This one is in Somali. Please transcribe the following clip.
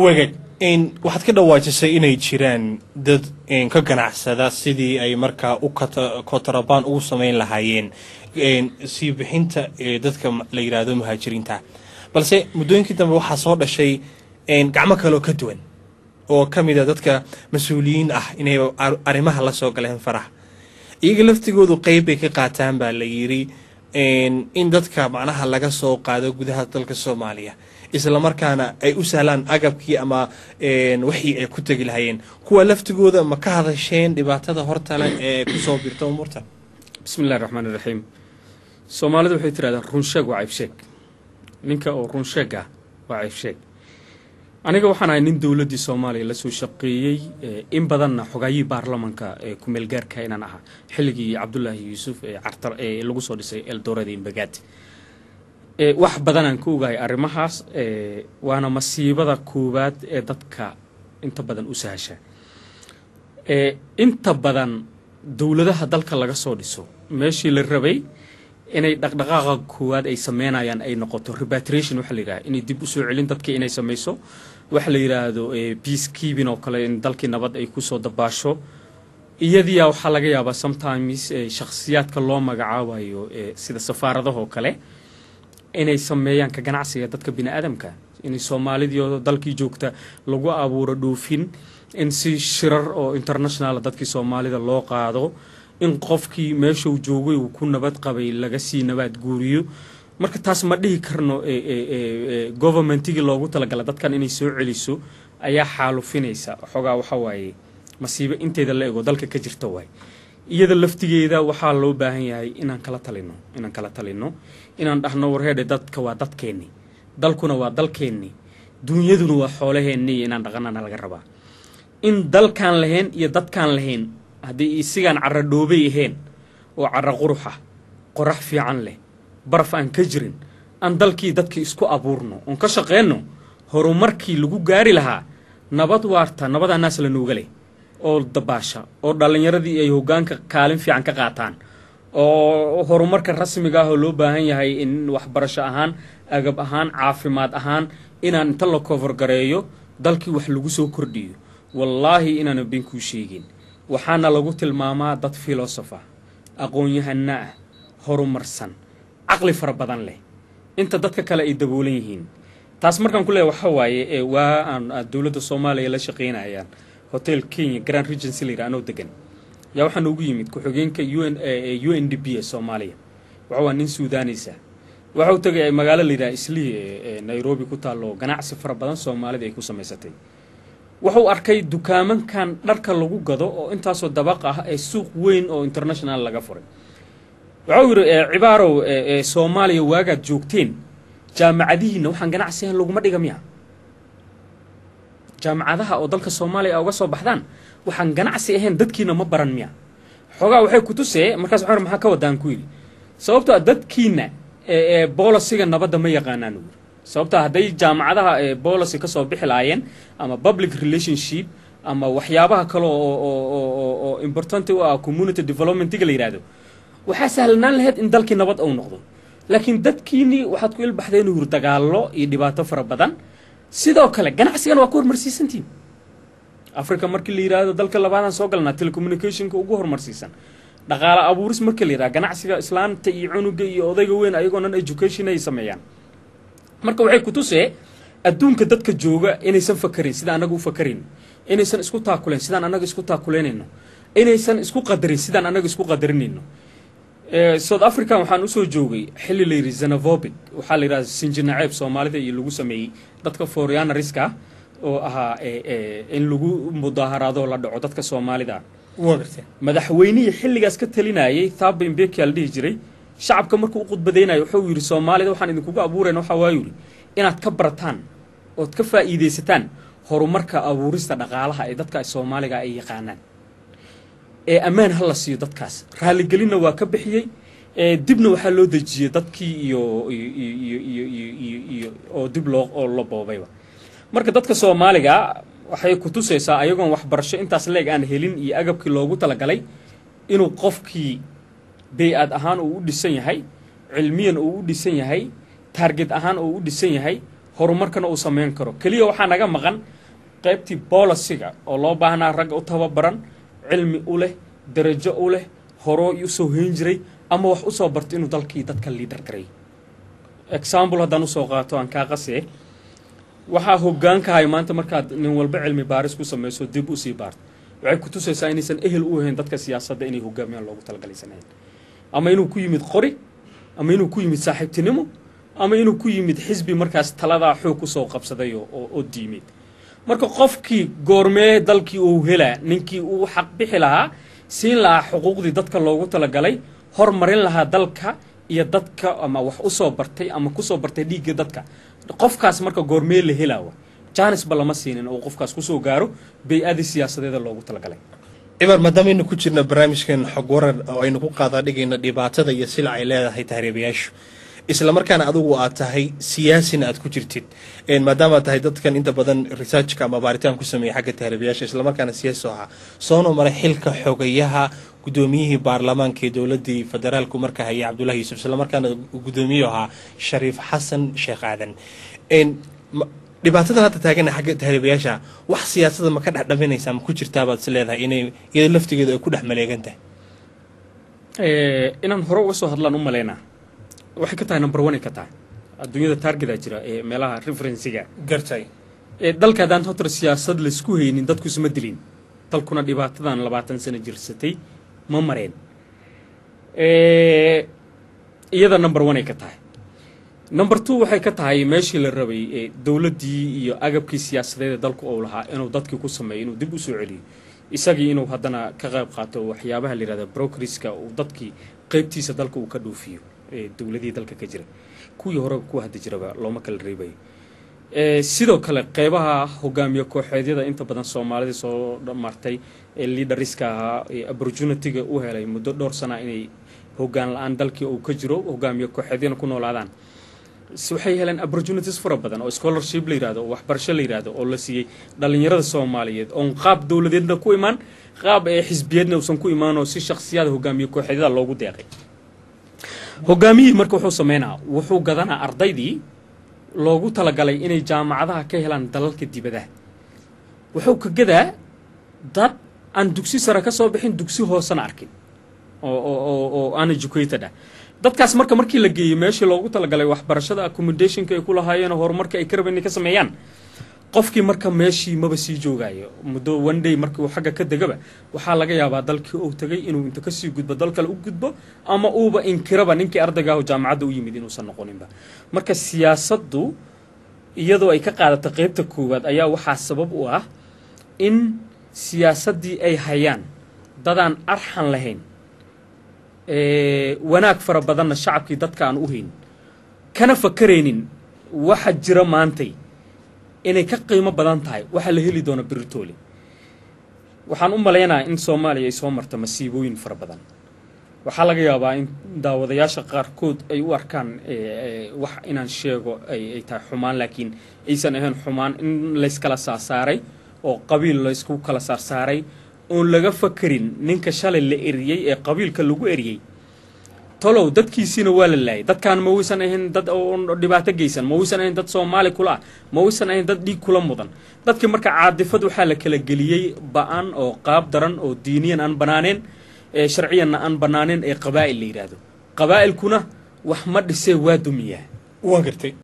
wagaag waxaad ka dhawaajisay inay jiraan dad ka ganacsada sidii ay markaa u kontrabaan ugu samayn lahaayeen sii bixinta dadka la yiraahdo muhaajiriinta balse muddooyinkii dambe waxaa soo dhashay gacmo kale oo ka duwan oo kamid ah dadka mas'uuliyiin ah inay arrimaha la soo galeen faraha iyaga laftigoodu qayb bay ka qaataan baa la yiri in dadka macnaha laga soo qaado gudaha dalka Soomaaliya isla markaana ay u sahlaan agabkii ama wixii ay ku tagi lahaayeen kuwa laftigooda ma ka hadasheen dhibaatada hortale ee ku soo birta umurta bismillaahir rahmaanir rahiim Soomaalidu waxay tiraahdaa run sheeg waa cayb sheeg ninka oo run sheega waa cayb sheeg aniga waxaan ahay nin dawladda Soomaaliya la soo shaqeeyay in badanna xogaayii baarlamaanka ku meel gaarka inaan ahaa xilligii Cabdullaahi Yuusuf cartar lagu soo dhisay Eldoret Imbagati wax badan aan ku ogahay arrimahaas waana masiibada koowaad ee dadka inta badan u sahasha inta badan dawladaha dalka laga soo dhiso meeshii la rabay inay dhaqdhaqaaqa koowaad ay sameynayaan ay noqoto repatriation waxa la yiraahdo inay dib u soo celin dadka inay sameyso waxa la yiraahdo peacekeeping oo kale in dalkii nabad ay ku soo dabaasho iyadii waxa laga yaabaa sometimes shakhsiyaadka loo magacaabayo sida safaaradaha oo kale inay sameeyaan ka ganacsiga dadka bini'aadamka inay Soomaalidu dalkii joogta lagu abuuro dhoofin in si shirar oo international dadkii Soomaalida loo qaado in qofkii meesha uu joogay uu ku nabad qabay laga sii nabad guuriyo marka taas ma dhihi karno governmentigi loogu talagalay dadkan inay soo celiso ayaa xaalufinaysa xogaa waxa waaye masiibo inteeda la eego dalka ka jirta way iyada laftigeeda waxa loo baahan yahay inaan kala talino inaan dhahno warheede dadka waa dadkeeni dalkuna waa dalkeeni dunyaduna waa xoolaheeni inaan dhaqanana laga rabaa in dalkan lahayn iyo dadkan lahayn haddii isigaan carra dhoobay ahayn oo carra quruxa qorax fiican leh baraf aan ka jirin aan dalkii dadkii isku abuurno on ka shaqeeyno horumarkii lagu gaari lahaa nabad waarta nabada naas la nuugale oo dabaasha oo dhalinyaradii ay hoggaanka kaalin fiican ka qaataan oo horumarka rasmiga ah oo loo baahan yahay in waxbarasho ahaan agab ahaan caafimaad ahaan inaan inta la cover gareeyo dalkii wax lagu soo kordhiyo wallaahi inaan been ku sheegin waxaana lagu tilmaamaa dad philosopher aqoon-yahana ah horumarsan aqli fara badan leh inta dadka kale ay daboolan yihiin taas markaan ku leeyahay waxa waaye waa aan dawladda Soomaaliya la shaqeynayaan hotel Kenya Grand Regency Lirano degan yaa waxaan ugu yimid ku xigeenka UNDP Soomaaliya waxa nin Suudaanisa waxa uu tagay magaalo Lira Isli Nairobi ku taalo ganacsi fara badan Soomaalida ay ku sameysatay wuxuu arkay dukaamankan dharka lagu gado oo intaas oo dabaq ah ee suuq weyn oo international laga furay wuxuu yiri cibaaro Soomaaliya waagaad joogteen jaamacadihiina waxaan ganacsiga laguma dhigamiya jaamacadaha oo dalka Soomaaliya uga soo baxdaan waxaan ganacsi ahayn dadkiina ma baran miya xogaa waxay ku tusee markaas waxaan maxaa ka wadaan ku yiri sababtoo dadkiina bolisiga nabadda ma yaqaanaan sababta haday jaamacadaha policy ka soo bixi laayeen ama public relationship ama waxyaabaha kale oo important u ah community development la yiraahdo waxa sahlanaan lahayd in dalkii nabad uu noqdo laakiin dadkiini waxaad ku ilbaxdeen hur dagaalo iyo dhibaato fara badan sidoo kale ganacsigan waa ku hormarsiisantiin Afrika markii la yiraahdo dalka labaadan soo galna telecommunication-ka ugu hormarsiisan dhaqaale abuuris markii la yiraahdo ganacsiga islaamta iyo cunuga iyo odayga weyn ayagoo nan education ay sameeyaan marka waxay ku tusee adduunka dadka jooga inaysan fakarin sida anagu u fakarin inaysan isku taakuleen sidaan anagu isku taakuleynayno inaysan isku qadarin sidaan anagu isku qadarinayno South Africa waxaan u soo joogay xilli la yiri xenophobic waxa la yiraahdaa sinjinaceeb Soomaalida iyo lagu sameeyay dadka foreigneriska oo ahaa in lagu mudaharaado la dhaco dadka Soomaalida madaxweynaha xilligaas ka talinayay Thabo Mbeki la dhihi jiray shacabka markuu u qudbadeynayo wuxuu yiri Soomaalida waxaan idinku abuureen waxa waa yiri inaad ka barataan oo ka faa'iideysataan horumarka abuurista dhaqaalaha ee dadka Soomaaliga ay yaqaanaan amaan hal la siiyo dadkaas raali gelina waa ka bixiyay dibna waxa loo dajiyay dadkii iyo oo dib loo boobay marka dadka Soomaaliga waxay ku tusaysaa ayagoon waxbarasho intaas leeg aan helin iyo agabkii loogu talagalay inuu qofkii bay'ad ahaan uu u dhisan yahay cilmiyan uu u dhisan yahay target ahaan uu u dhisan yahay horumarkana uu sameyn karo kaliya waxaa naga maqan qaybtii bolisiga oo loo baahnaa rag u tababaran cilmi u leh darajo u leh horo u soo heen jiray ama wax u soo barto inuu dalkii dadka leader garay example haddaan u soo qaato aan kaa qasee waxaa hoggaankahay maanta markaad nin walba cilmi baaris ku samayso dib u sii baarto waxay ku tusaysaa inaysan ehel u ahayn dadka siyaasadda inay hoggaamiyaan loogu talagalaysanayn ama inuu ku yimid qori ama inuu ku yimid saaxiibtinimo ama inuu ku yimid xisbi markaas taladaa xoog ku soo qabsaday oo diimid marka qofkii goormee dalkii uu helaa ninkii uu xaq bixi lahaa siin lahaa xuquuqdii dadka loogu talagalay hormarin lahaa dalka iyo dadka ama wax u soo bartay ama ku soo bartay dhiigga dadka qofkaas marka goormee la helaawa jaanis ba lama siinin oo qofkaas ku soo gaaro bay-adii siyaasadeeda loogu talagalay cibaar maadaama aynu ku jirna barnaamijkan xog waran oo aynu ku qaadaa dhigayna dhibaatada iyo sila ay leedahay tahriibayaashu isla markaana adigu aad tahay siyaasina aad ku jirtid maadaama aad tahay dadkan inta badan researchka ama baaritaan ku sameeyay xagga tahriibayaasha isla markaana siyaasi ahaa soona maray xilka xogayaha gudoomiyihii baarlamaanka ee dowladii federaalku markaa hayay Cabdullaahi Yuusuf isla markaana gudoomiyuhu ahaa Shariif Xasan Sheekh Aadan dhibaatada hadda taagan xagga tahriibayaasha wax siyaasadda ma ka dhaxdhaminaysa ma ku jirtaa baad leedahay inay iyada laftigeedu ay ku dhex maleegantahay inaan hore uga soo hadlaan u maleynaa waxay ka tahay number 1 ka tahay adduunyada target jira ee meelaha referencega gartay dalka hadaan hotor siyaasad la isku haynin dadku isma dilin dalkuna dhibaatadan 20 sano jirsatay ma mareen iyada number 1 ka tahay number 2 waxay ka tahay meeshii la rabay dawladii iyo agabkii siyaasadeed dalku oo lahaa inuu dadkii ku sameeyo inuu dib u soo celiyo isagii inuu haddana ka qayb qaato waxyaabaha la yiraahdo brokeriska uu dadkii qaybtiisa dalka uu ka dhoofiyo dawladii dalka ka jira kuwii hore ku hadda jiraba looma kala reebay sidoo kale qaybaha hogaamiye kooxeedyada inta badan Soomaalida soo dhamartay leaderska opportunity-ga u helay muddo dhowr sano inay hoggaan la'aan dalkii uu ka jiro hogaamiye kooxeedyada ku noolaadaan waxay heleen opportunities fara badan oo scholarship la yiraahdo oo waxbarasho la yiraahdo oo la siiyay dhalinyarada Soomaaliyeed oo qaab dawladeedna ku imaan qaab xisbiyeedna uusan ku imaan oo si shakhsiyaad hogaamiye kooxeedyada loogu deeqay hogaamiyii marka wuxuu sameynaa wuxuu gadanaa ardaydii loogu talagalay inay jaamacadaha ka helaan dalalka dibadda wuxuu ka gadaa dad aan dugsi sare ka soo bixin dugsi hoosana arkin oo uneducated dadkaas markii la geeyay meeshii loogu talagalay waxbarashada accommodationka ay ku lahaayeen horumarka ay ka rabeen ka sameeyaan qofkii marka meeshii maba sii joogayo muddo one day markii uu xagga ka degaba waxaa laga yaabaa dalkii uu tagay inuu inta ka sii gudbo dal kale u gudbo ama uuba inkiraba ninkii ardayga ah jaamacadda u yimid inuusan noqoninba marka siyaasaddu iyadoo ay ka qaadato qaybta koowaad ayaa waxaa sabab u ah in siyaasaddii ay hayaan dadaan arxan lahayn wanaag fara badanna shacabkii dadka aan u hayn kana fakaraynin waxa jira maantay inay ka qiimo badan tahay waxa la heli doona biritoole waxaan u maleynaa in Soomaaliya ay soo marto masiibooyin fara badan waxaa laga yaabaa in daawadayaasha qaarkood ay u arkaan wax inaan sheego ay tahay xumaan laakiin aysan ahayn xumaan in la iskala saaray oo qabiil la isku kala saaray oo laga fakarin ninka shalay la eriyay ee qabiilka lagu eriyay tolow dadkiisina waa la laayay dadkaan ma waysan ahayn dad oo dhibaato geysan ma waysan ahayn dad Soomaali kula ma waysan ahayn dad dhiig kula mudan dadkii marka caadifad waxa la kala geliyay ba'an oo qaab daran oo diiniyan aan banaaneen sharciyan aan banaaneen ee qabaa'il la yiraahdo qabaa'ilkuna wax ma dhisay waa dumiyaa waan gartay